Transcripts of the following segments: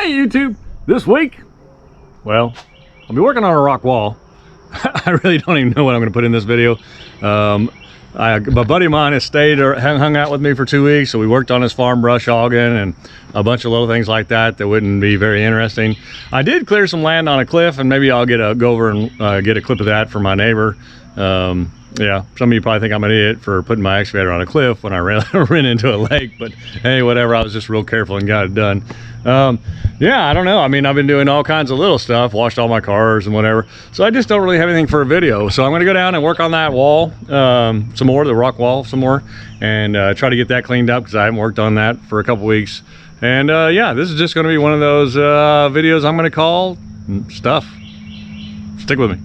Hey YouTube, this week, well, I'll be working on a rock wall. I really don't even know what I'm going to put in this video. My buddy of mine has stayed or hung out with me for 2 weeks, so we worked on his farm brush hogging and a bunch of little things like that that wouldn't be very interesting. I did clear some land on a cliff, and maybe I'll go over and get a clip of that for my neighbor. Yeah, some of you probably think I'm an idiot for putting my excavator on a cliff when I ran into a lake, but hey, whatever, I was just real careful and got it done. Yeah, I don't know. I mean, I've been doing all kinds of little stuff, washed all my cars and whatever, so I just don't really have anything for a video. So I'm going to go down and work on that wall some more, the rock wall some more, and try to get that cleaned up because I haven't worked on that for a couple weeks. And yeah, this is just going to be one of those videos I'm going to call stuff. Stick with me.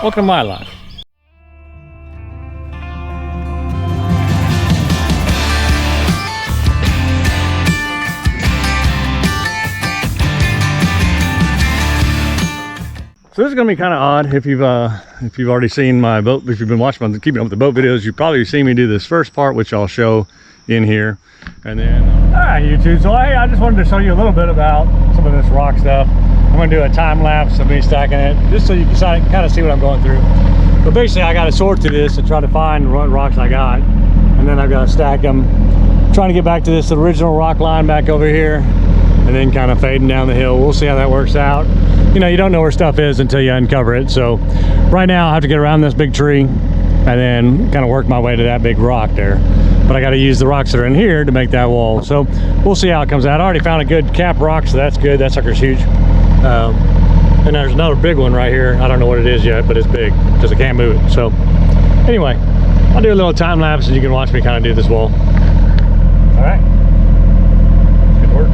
Welcome to my life. So this is going to be kind of odd if you've already seen my boat. If you've been watching my Keeping Up with the Boat videos, you've probably seen me do this first part, which I'll show in here. And then, all right, YouTube. So hey, I just wanted to show you a little bit about some of this rock stuff. I'm going to do a time lapse of me stacking it, just so you can kind of see what I'm going through. But basically, I got to sort through this and try to find what rocks I got, and then I've got to stack them. Trying to get back to this original rock line back over here, and then kind of fading down the hill. We'll see how that works out. You know, you don't know where stuff is until you uncover it. So right now, I have to get around this big tree, and then kind of work my way to that big rock there. But I got to use the rocks that are in here to make that wall. So we'll see how it comes out. I already found a good cap rock, so that's good. That sucker's huge. And there's another big one right here. I don't know what it is yet, but it's big because I can't move it. So anyway, I'll do a little time lapse and you can watch me kind of do this wall. All right. Good work.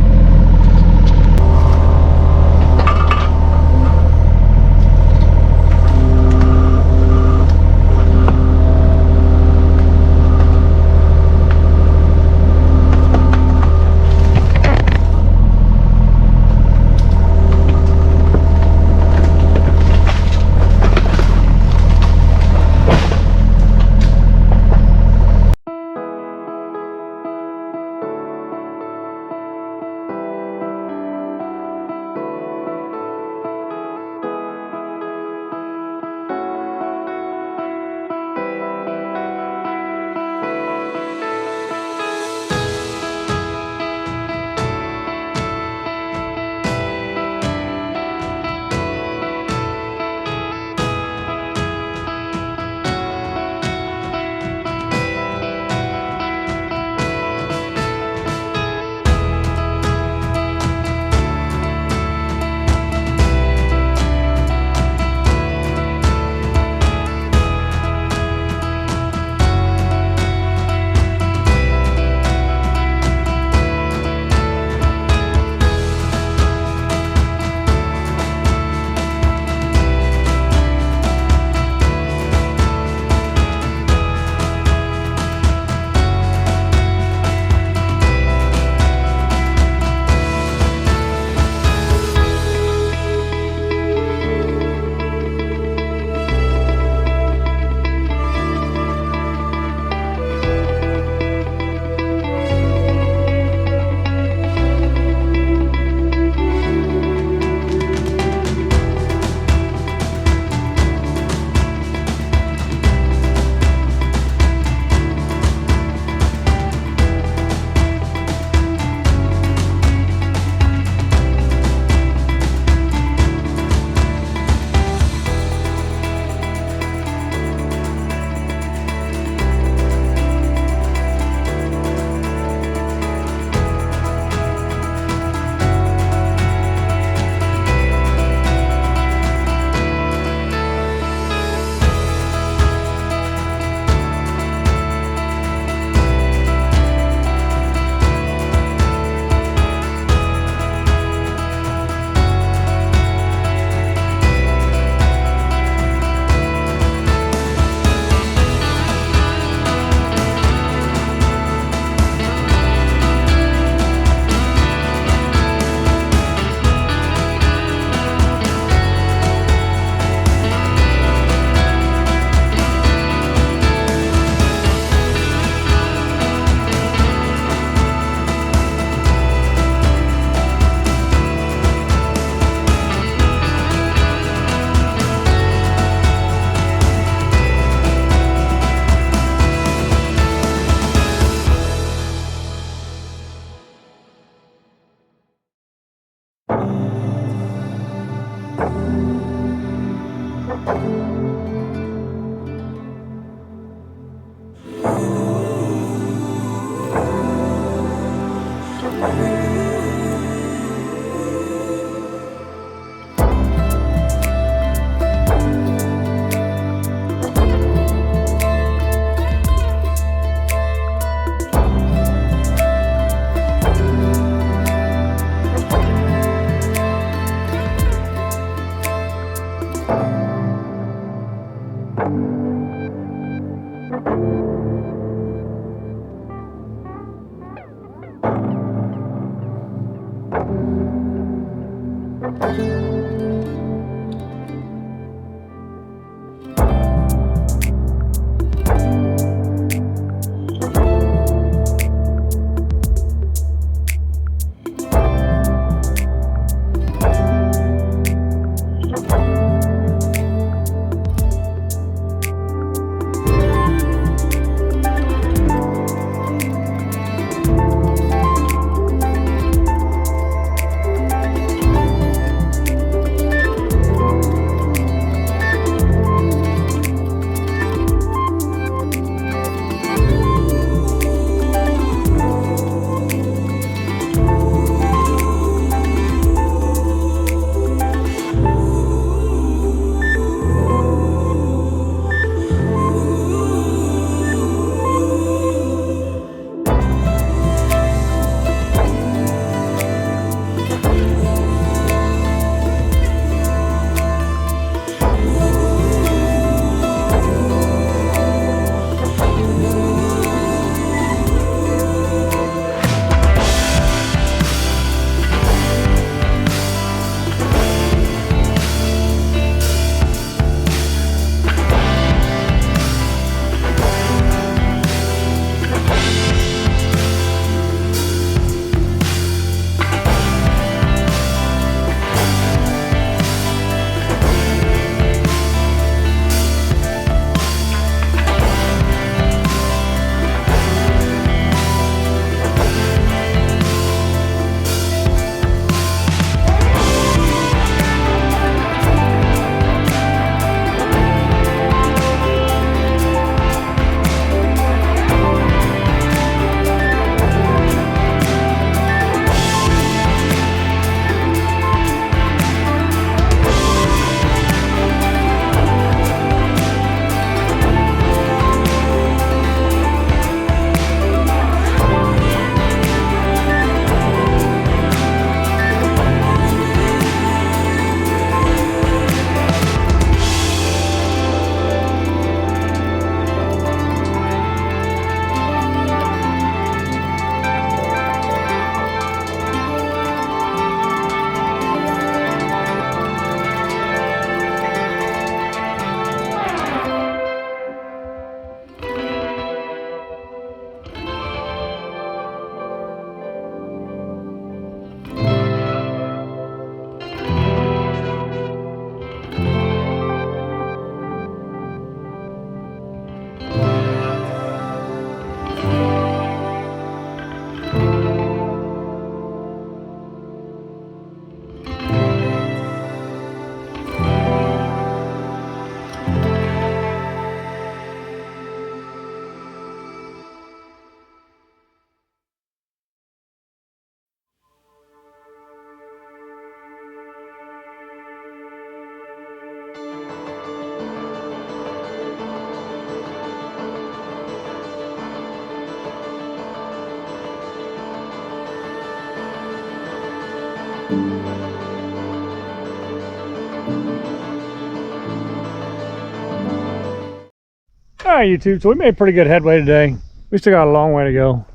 All right, YouTube, so we made pretty good headway today. We still got a long way to go,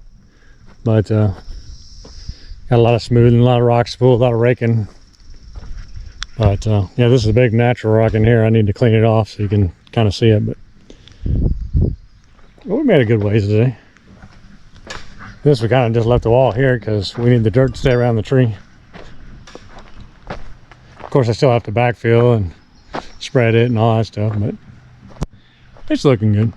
but got a lot of smoothing, a lot of rock spool, a lot of raking. But yeah, this is a big natural rock in here. I need to clean it off so you can kind of see it, but we made a good ways today. This we kind of just left the wall here because we need the dirt to stay around the tree. Of course, I still have to backfill and spread it and all that stuff, but it's looking good.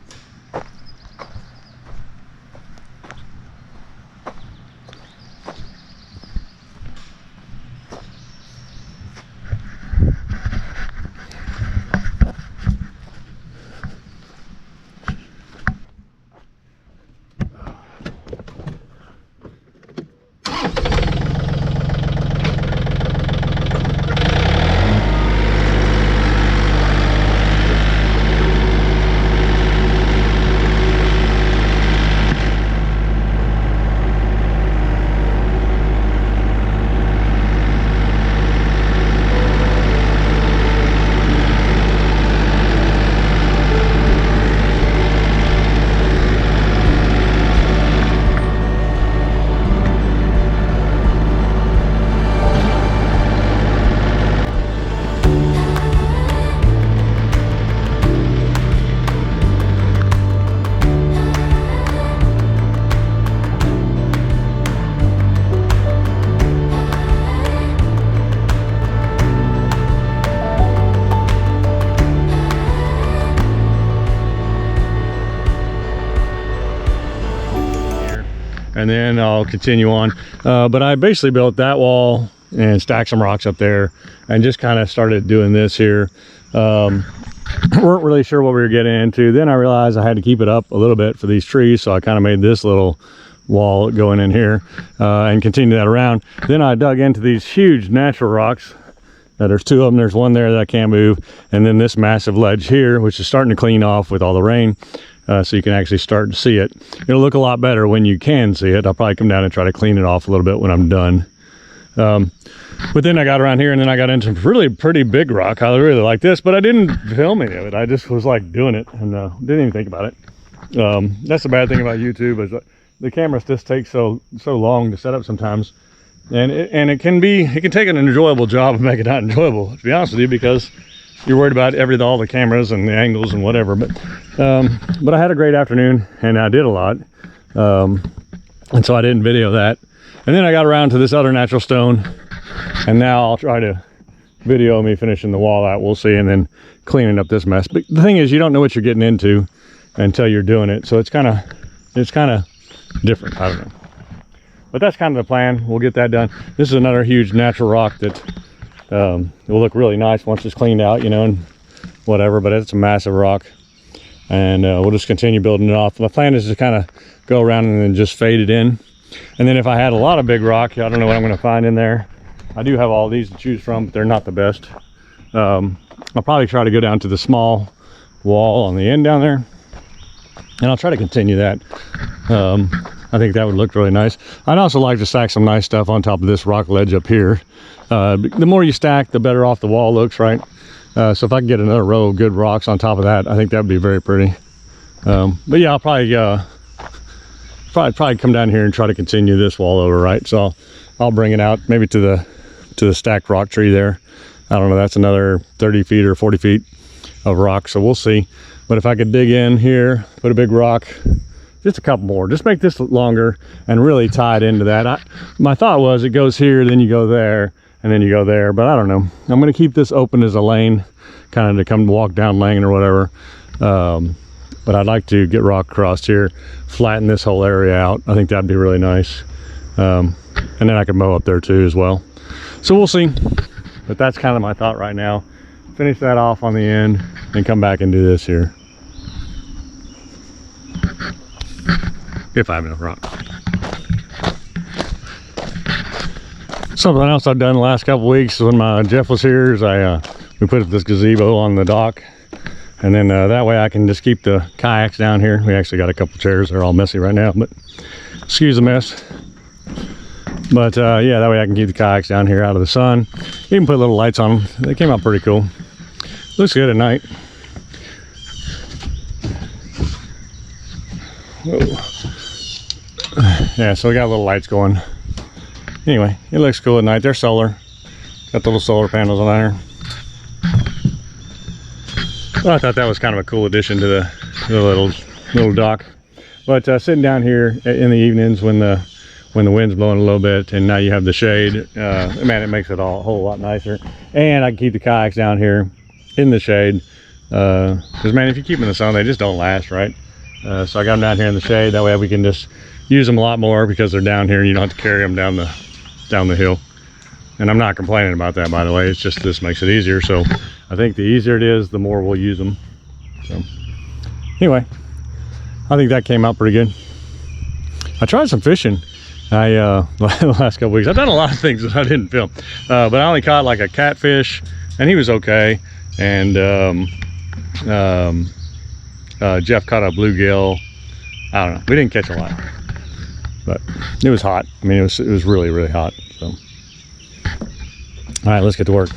and then I'll continue on. But I basically built that wall and stacked some rocks up there and just kind of started doing this here. Weren't really sure what we were getting into. Then I realized I had to keep it up a little bit for these trees, so I kind of made this little wall going in here and continue that around. Then I dug into these huge natural rocks. There's two of them. There's one there that I can't move, and then this massive ledge here, which is starting to clean off with all the rain, so you can actually start to see it. It'll look a lot better when you can see it. I'll probably come down and try to clean it off a little bit when I'm done. But then I got around here, and then I got into some really pretty big rock. I really like this, but I didn't film any of it. I just was like doing it and didn't even think about it. That's the bad thing about YouTube, is the cameras just take so long to set up sometimes, and it can take an enjoyable job and make it not enjoyable, to be honest with you, because you're worried about all the cameras and the angles and whatever. But I had a great afternoon, and I did a lot, and so I didn't video that. And then I got around to this other natural stone, and now I'll try to video me finishing the wall out. We'll see, and then cleaning up this mess. But the thing is, you don't know what you're getting into until you're doing it, so it's kind of different. I don't know, but that's kind of the plan. We'll get that done. This is another huge natural rock that will look really nice once it's cleaned out, you know, and whatever. But it's a massive rock, and we'll just continue building it off. My plan is to kind of go around and then just fade it in. And then if I had a lot of big rock, I don't know what I'm going to find in there. I do have all these to choose from, but they're not the best. I'll probably try to go down to the small wall on the end down there, and I'll try to continue that. I think that would look really nice. I'd also like to stack some nice stuff on top of this rock ledge up here. The more you stack, the better off the wall looks, right? So if I can get another row of good rocks on top of that, I think that would be very pretty. But yeah, I'll probably come down here and try to continue this wall over, right? So I'll bring it out maybe to the stacked rock tree there. I don't know, that's another 30 feet or 40 feet of rock, so we'll see. But if I could dig in here, put a big rock, just a couple more, just make this longer and really tie it into that. My thought was it goes here, then you go there, and then you go there, but I don't know. I'm going to keep this open as a lane, kind of to come walk down lane or whatever. But I'd like to get rock across here, flatten this whole area out. I think that'd be really nice. And then I could mow up there too as well. So we'll see. But that's kind of my thought right now. Finish that off on the end and come back and do this here. If I have enough rock. Something else I've done the last couple weeks when Jeff was here is we put up this gazebo on the dock. And then that way I can just keep the kayaks down here. We actually got a couple chairs. They're all messy right now, but excuse the mess. But yeah, that way I can keep the kayaks down here out of the sun. You can put little lights on them. They came out pretty cool. Looks good at night. Whoa. Yeah, so we got little lights going. Anyway, it looks cool at night. They're solar. Got the little solar panels on there. Well, I thought that was kind of a cool addition to the little dock. But sitting down here in the evenings when the wind's blowing a little bit, and now you have the shade, man, it makes it a whole lot nicer. And I can keep the kayaks down here in the shade, because man, if you keep them in the sun, they just don't last, right? So I got them down here in the shade. That way we can just use them a lot more because they're down here, and you don't have to carry them down the hill. And I'm not complaining about that, by the way. It's just this makes it easier. So I think the easier it is, the more we'll use them. So anyway, I think that came out pretty good. I tried some fishing. The last couple weeks, I've done a lot of things that I didn't film, but I only caught like a catfish, and he was okay. And Jeff caught a bluegill. I don't know. We didn't catch a lot, but it was hot. I mean, it was really, really hot. So. All right, let's get to work.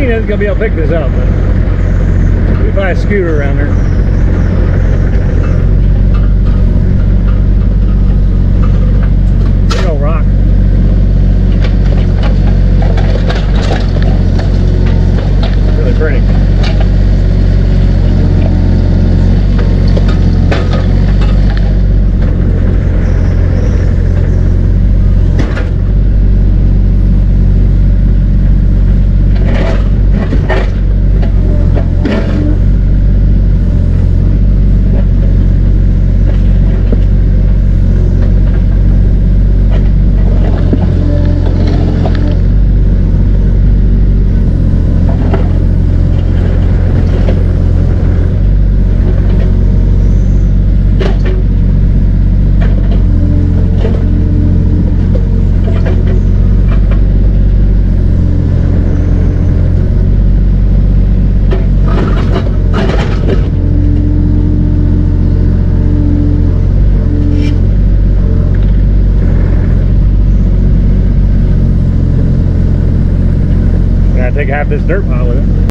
machine isn't gonna be able to pick this up, but we buy a scooter around there. Big old rock. Really pretty. Take half this dirt pile with it.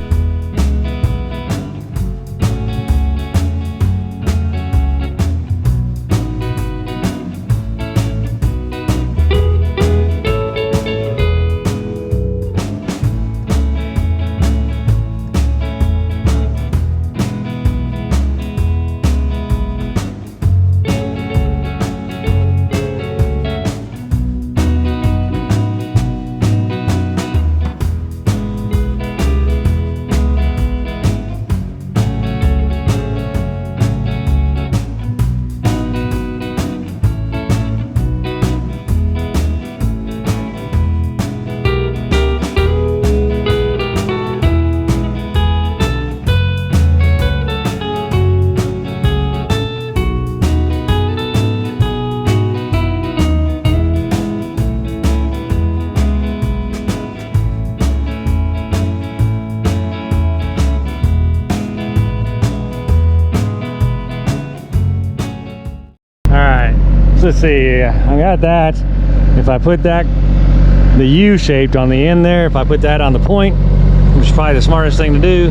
Let's see, I got that. If I put that, the U shaped on the end there, if I put that on the point, which is probably the smartest thing to do,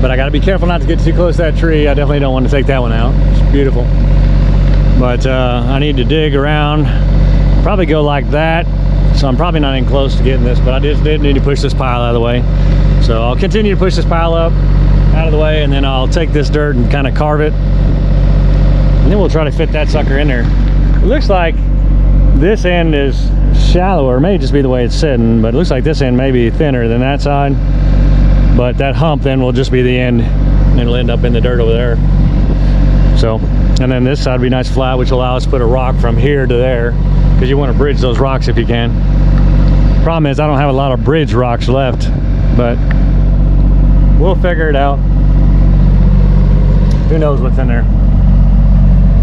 but I got to be careful not to get too close to that tree. I definitely don't want to take that one out. It's beautiful. But I need to dig around, probably go like that. So I'm probably not even close to getting this, but I just did need to push this pile out of the way. So I'll continue to push this pile up out of the way, and then I'll take this dirt and kind of carve it. And then we'll try to fit that sucker in there. It looks like this end is shallower. It may just be the way it's sitting, but it looks like this end may be thinner than that side. But that hump then will just be the end, and it'll end up in the dirt over there. So, and then this side will be nice flat, which will allow us to put a rock from here to there, because you want to bridge those rocks if you can. Problem is, I don't have a lot of bridge rocks left, but we'll figure it out. Who knows what's in there?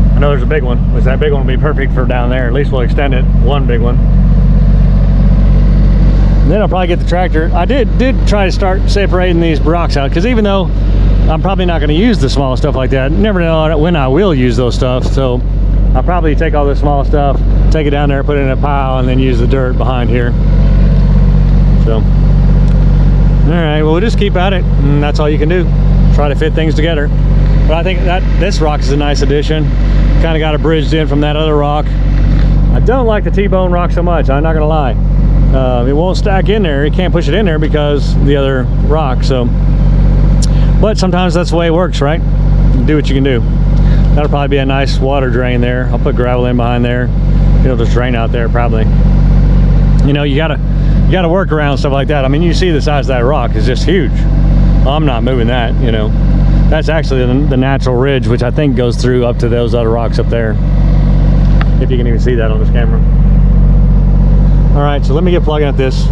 I know there's a big one, which that big one will be perfect for down there. At least we'll extend it, one big one. And then I'll probably get the tractor. I did try to start separating these rocks out, because even though I'm probably not going to use the small stuff like that, never know when I will use those stuff. So I'll probably take all this small stuff, take it down there, put it in a pile, and then use the dirt behind here. So, all right, well, we'll just keep at it, and that's all you can do. Try to fit things together. But I think that this rock is a nice addition. Kind of got it bridged in from that other rock. I don't like the T-bone rock so much, I'm not gonna lie. It won't stack in there. You can't push it in there because of the other rock. So, but sometimes that's the way it works, right? Do what you can do. That'll probably be a nice water drain there. I'll put gravel in behind there. It'll just drain out there probably. You know, you gotta work around stuff like that. I mean, you see the size of that rock is just huge. I'm not moving that, you know. That's actually the natural ridge, which I think goes through up to those other rocks up there. If you can even see that on this camera. All right, so let me get plugging at this.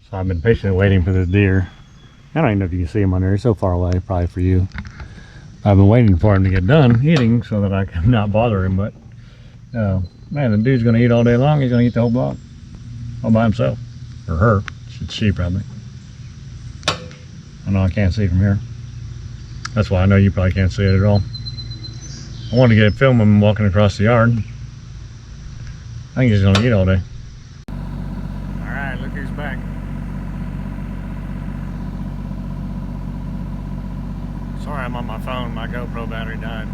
So I've been patiently waiting for this deer. I don't even know if you can see him on there. He's so far away, probably for you. I've been waiting for him to get done eating so that I can not bother him, but man, the dude's gonna eat all day long. He's gonna eat the whole block all by himself. Or her. It's she probably. I know I can't see from here. That's why I know you probably can't see it at all. I wanted to get film him walking across the yard. I think he's gonna eat all day. Alright, look who's back. Sorry I'm on my phone, my GoPro battery died.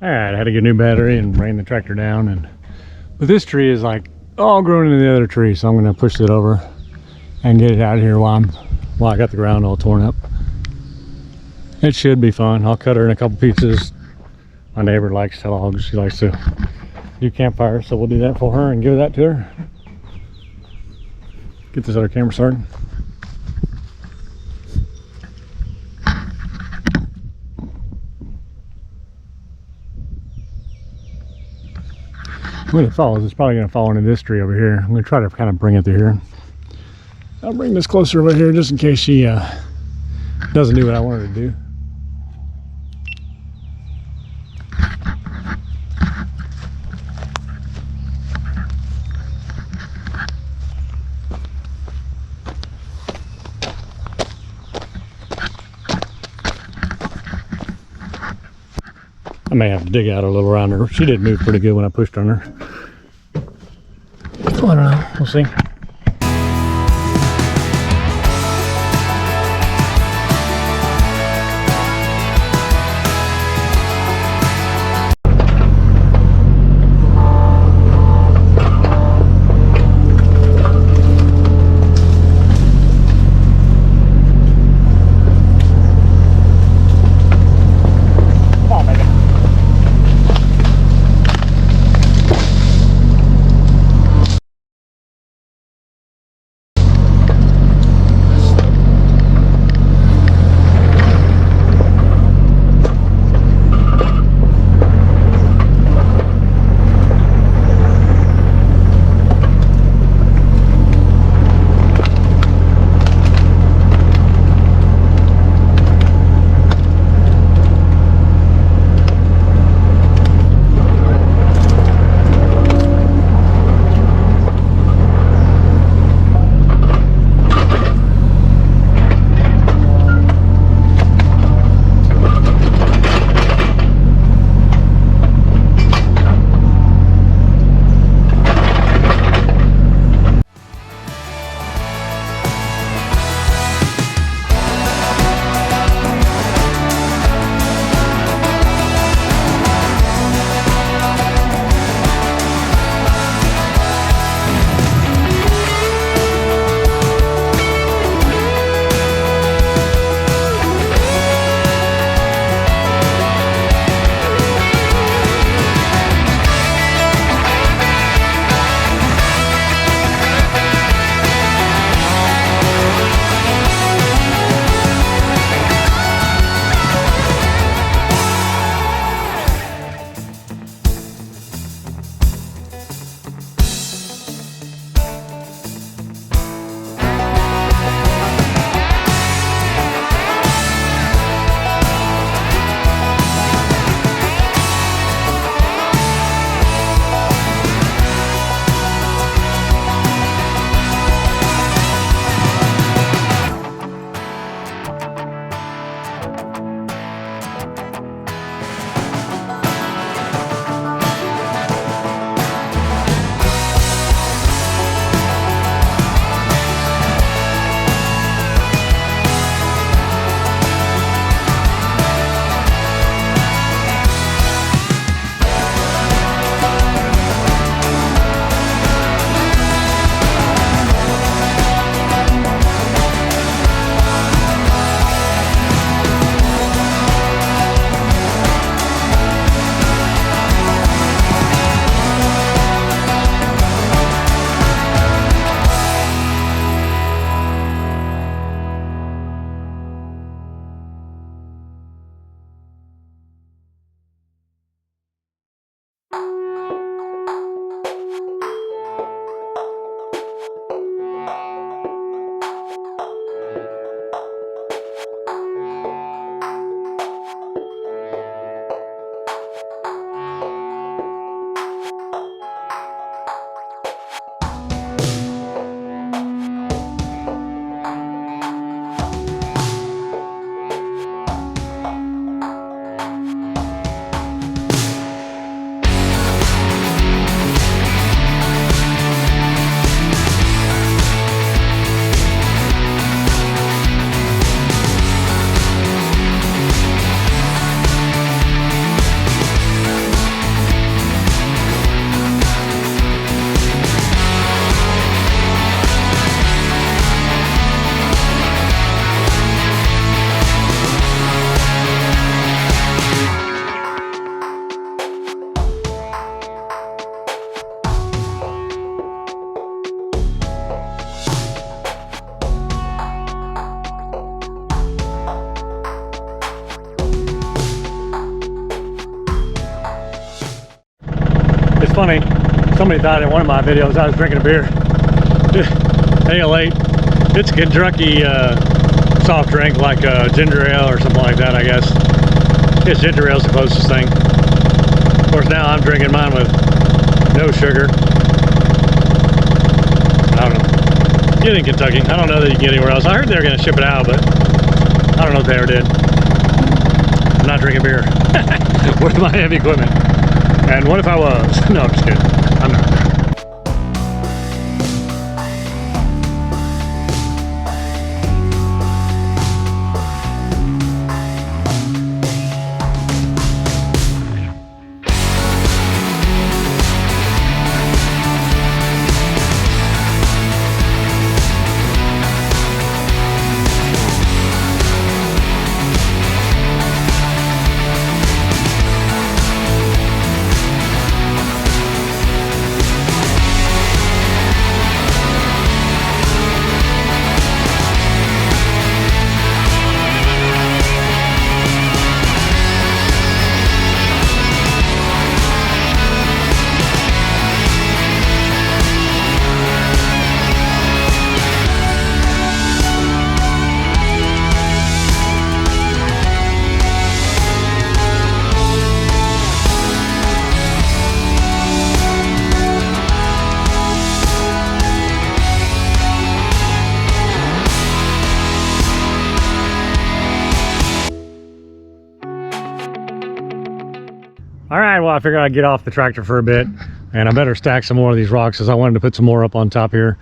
Alright, I had to get a new battery and bring the tractor down, but this tree is like all grown into the other tree, so I'm going to push it over and get it out of here while I got the ground all torn up. It should be fun. I'll cut her in a couple pieces. My neighbor likes logs. She likes to do campfire, so we'll do that for her and give that to her. Get this other camera started. when it falls, it's probably going to fall into this tree over here. I'm going to try to kind of bring it through here. I'll bring this closer over here just in case she doesn't do what I want her to do. I may have to dig out a little around her. She did move pretty good when I pushed on her. So I don't know. We'll see. It's funny, Somebody thought in one of my videos I was drinking a beer. Ale 8. It's a Kentucky soft drink like ginger ale or something like that, I guess. I guess ginger ale is the closest thing. Of course, now I'm drinking mine with no sugar. I don't know. Get in Kentucky. I don't know that you can get anywhere else. I heard they were going to ship it out, but I don't know if they ever did. I'm not drinking beer. With my heavy equipment. And what if I was? No, I'm just kidding. I'm not. All right, well, I figured I'd get off the tractor for a bit, and I better stack some more of these rocks, as I wanted to put some more up on top here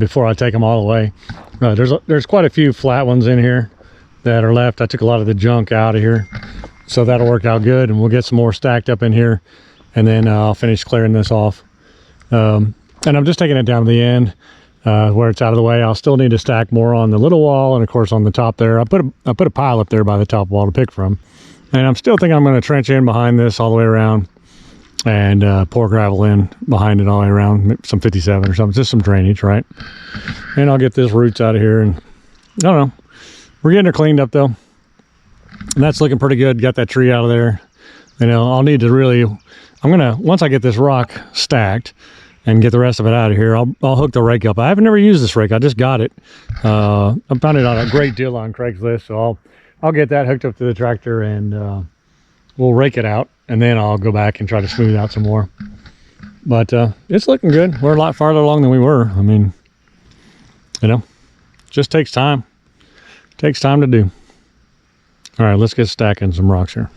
before I take them all away. There's quite a few flat ones in here that are left. I took a lot of the junk out of here, so that'll work out good, and we'll get some more stacked up in here, and then I'll finish clearing this off. And I'm just taking it down to the end where it's out of the way. I'll still need to stack more on the little wall, and of course on the top there. I put a pile up there by the top wall to pick from. And I'm still thinking I'm going to trench in behind this all the way around and pour gravel in behind it all the way around, some 57 or something, just some drainage, right? And I'll get this roots out of here, and I don't know. We're getting her cleaned up though. And that's looking pretty good. Got that tree out of there. You know, I'll need to really, once I get this rock stacked and get the rest of it out of here, I'll hook the rake up. I haven't never used this rake. I just got it. I found it on a great deal on Craigslist, so I'll get that hooked up to the tractor, and we'll rake it out, and then I'll go back and try to smooth out some more. But it's looking good. We're a lot farther along than we were. I mean, you know, just takes time. Takes time to do. All right, let's get stacking some rocks here.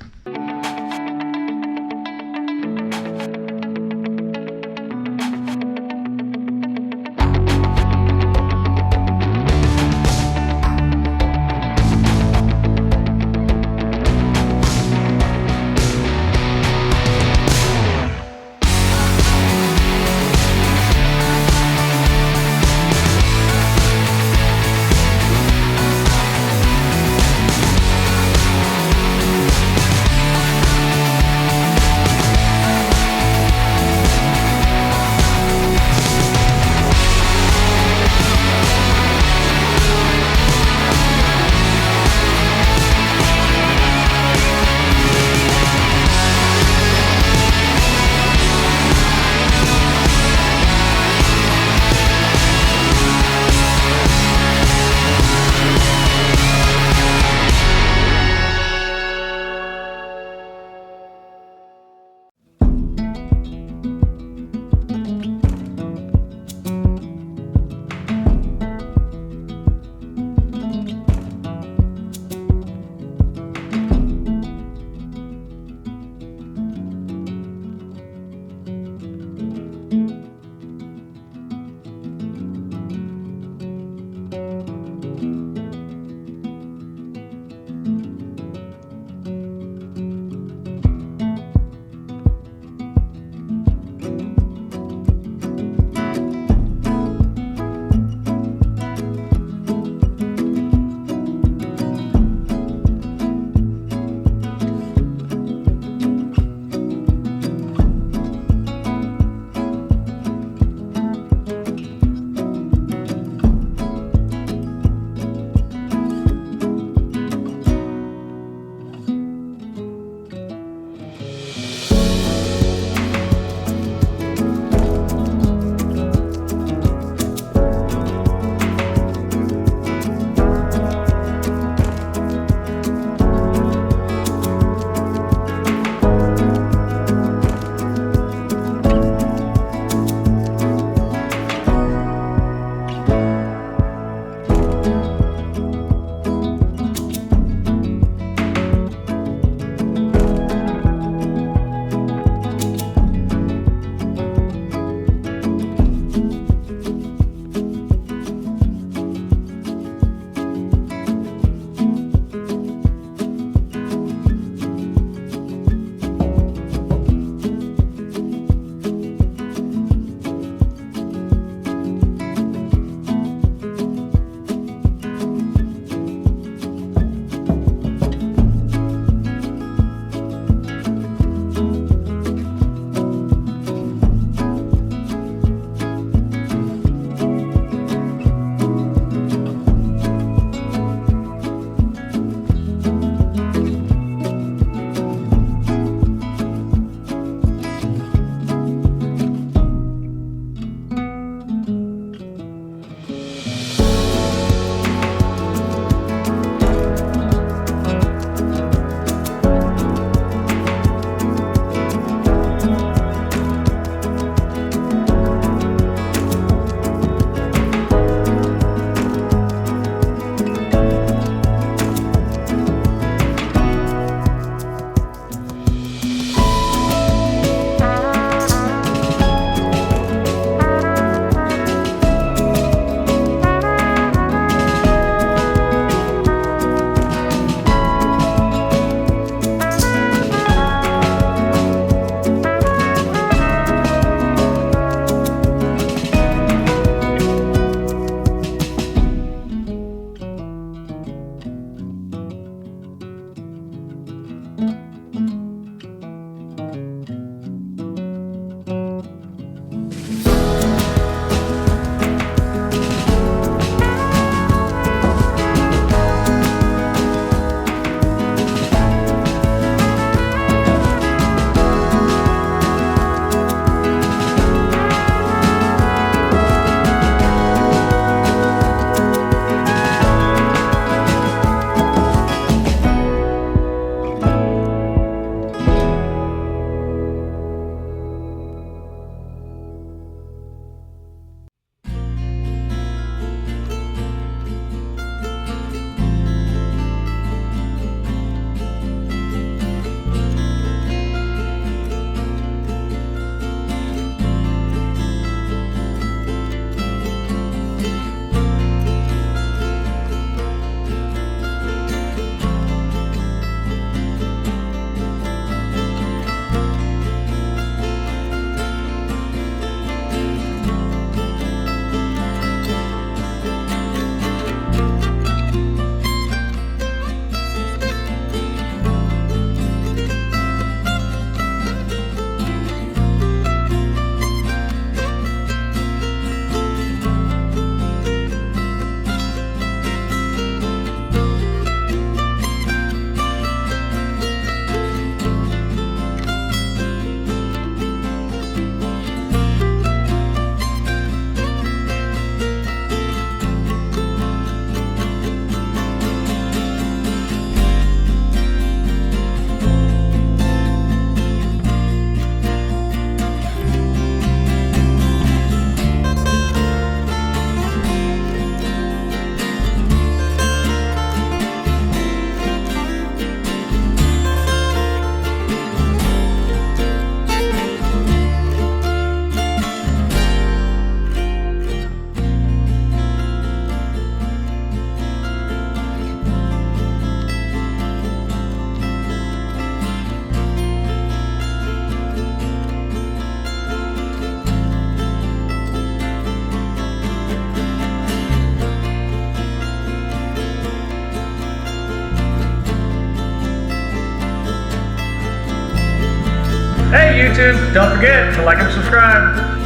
Hey YouTube, don't forget to like and subscribe.